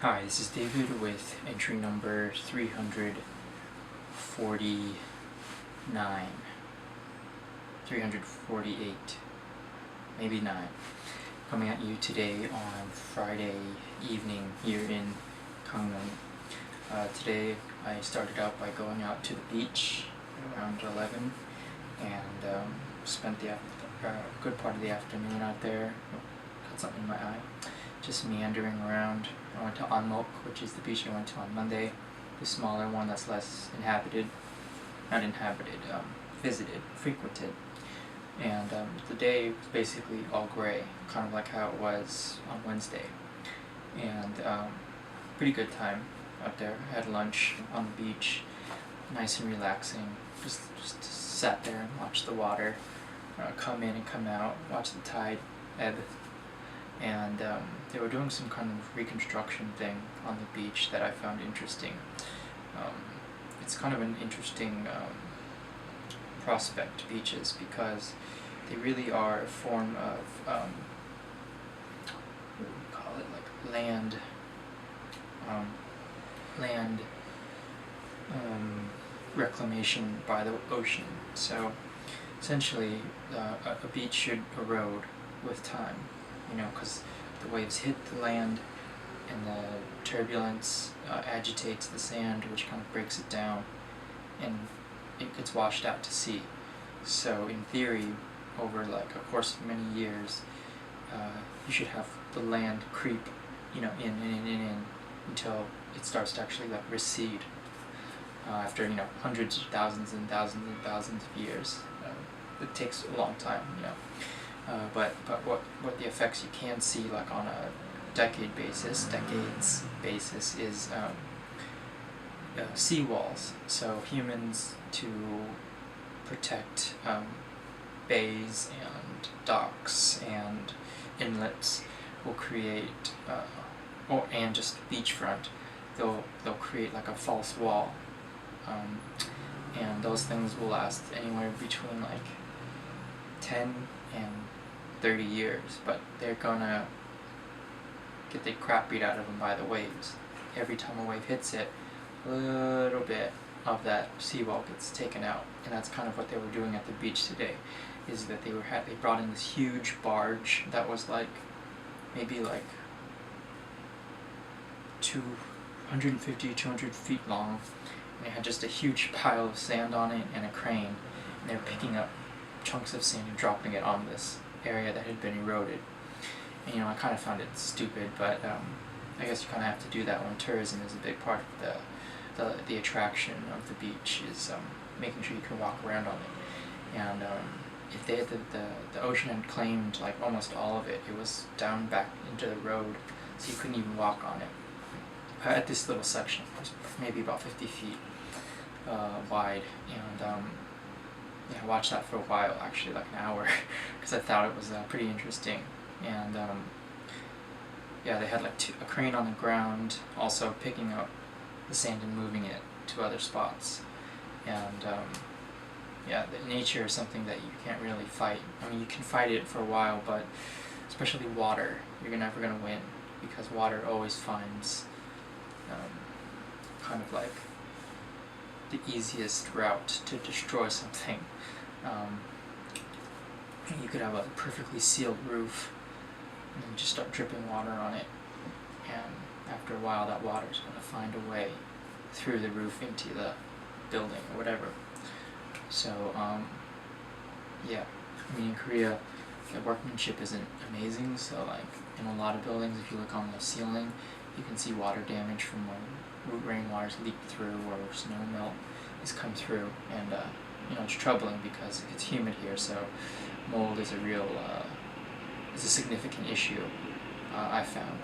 Hi, this is David with entry number 349, 348, maybe 9, coming at you today on Friday evening here in Gangneung. Today I started out by going out to the beach around 11 and spent the good part of the afternoon out there. Got something in my eye. Just meandering around. I went to Anmok, which is the beach I went to on Monday, the smaller one that's less visited, frequented. And the day was basically all gray, kind of like how it was on Wednesday. And pretty good time out there. I had lunch on the beach, nice and relaxing. Just sat there and watched the water come in and come out, watch the tide ebb. And they were doing some kind of reconstruction thing on the beach that I found interesting. It's kind of an interesting prospect, beaches, because they really are a form of what do we call it, like land reclamation by the ocean. So essentially a beach should erode with time, because the waves hit the land and the turbulence agitates the sand, which kind of breaks it down, and it gets washed out to sea. So in theory, over like a course of many years, you should have the land creep, in until it starts to actually like recede after hundreds of thousands and thousands and thousands of years. It takes a long time, but what the effects you can see, like on a decades basis, is seawalls. So humans, to protect bays and docks and inlets, will create, and just beachfront, they'll create like a false wall, and those things will last anywhere between like 10 and 30 years, but they're gonna get the crap beat out of them by the waves. Every time a wave hits it, a little bit of that seawall gets taken out, and that's kind of what they were doing at the beach today. Is that they brought in this huge barge that was like maybe like 250, 200 feet long, and it had just a huge pile of sand on it and a crane, and they were picking up chunks of sand and dropping it on this area that had been eroded. And I kind of found it stupid, but I guess you kind of have to do that when tourism is a big part of the attraction of the beach, is making sure you can walk around on it. And if they had the ocean had claimed like almost all of it, it was down back into the road, so you couldn't even walk on it. At this little section, it was maybe about 50 feet wide, and I watched that for a while, actually like an hour, because I thought it was pretty interesting. And they had like a crane on the ground, also picking up the sand and moving it to other spots. And the nature is something that you can't really fight. I mean, you can fight it for a while, but especially water, you're never going to win, because water always finds kind of like the easiest route to destroy something. You could have a perfectly sealed roof, and you just start dripping water on it, and after a while that water is going to find a way through the roof into the building or whatever. So in Korea, the workmanship isn't amazing, so like in a lot of buildings, if you look on the ceiling, you can see water damage from when rainwater's leaked through or snow melt has come through, and it's troubling because it's humid here, so mold is a significant issue. I found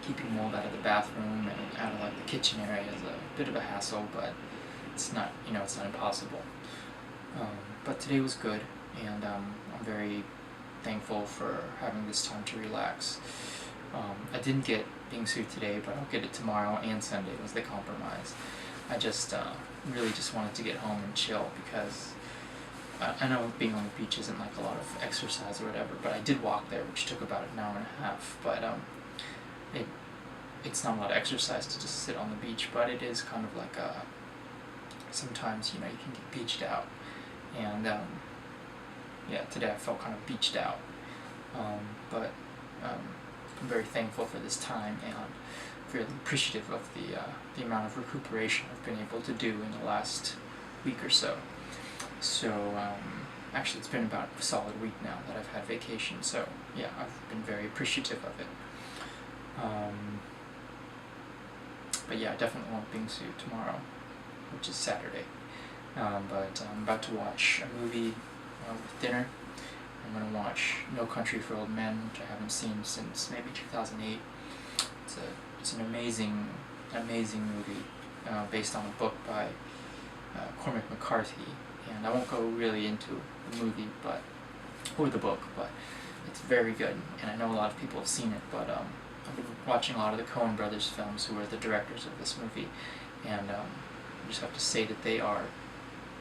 keeping mold out of the bathroom and out of like the kitchen area is a bit of a hassle, but it's not it's not impossible. But today was good, and I'm very thankful for having this time to relax. I didn't get bingsu today, but I'll get it tomorrow and Sunday was the compromise. I just really just wanted to get home and chill, because I know being on the beach isn't like a lot of exercise or whatever, but I did walk there, which took about an hour and a half, but it's not a lot of exercise to just sit on the beach, but it is kind of like a, sometimes, you know, you can get beached out, and yeah, today I felt kind of beached out, but I'm very thankful for this time and really appreciative of the amount of recuperation I've been able to do in the last week or so. So actually, it's been about a solid week now that I've had vacation, so yeah, I've been very appreciative of it. But yeah, I definitely won't bingsu tomorrow, which is Saturday. But I'm about to watch a movie with dinner. I'm going to watch No Country for Old Men, which I haven't seen since maybe 2008. It's an amazing movie based on a book by Cormac McCarthy. And I won't go really into the movie, or the book, but it's very good. And I know a lot of people have seen it, but I've been watching a lot of the Coen brothers films, who are the directors of this movie, and I just have to say that they are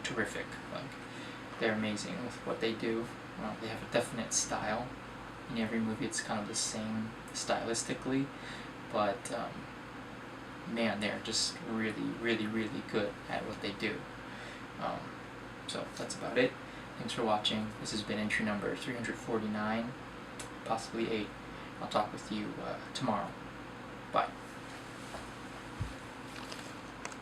terrific. Like, they're amazing with what they do. They have a definite style. In every movie it's kind of the same stylistically, but man, they're just really, really, really good at what they do. So that's about it. Thanks for watching. This has been entry number 349, possibly 8. I'll talk with you tomorrow. Bye.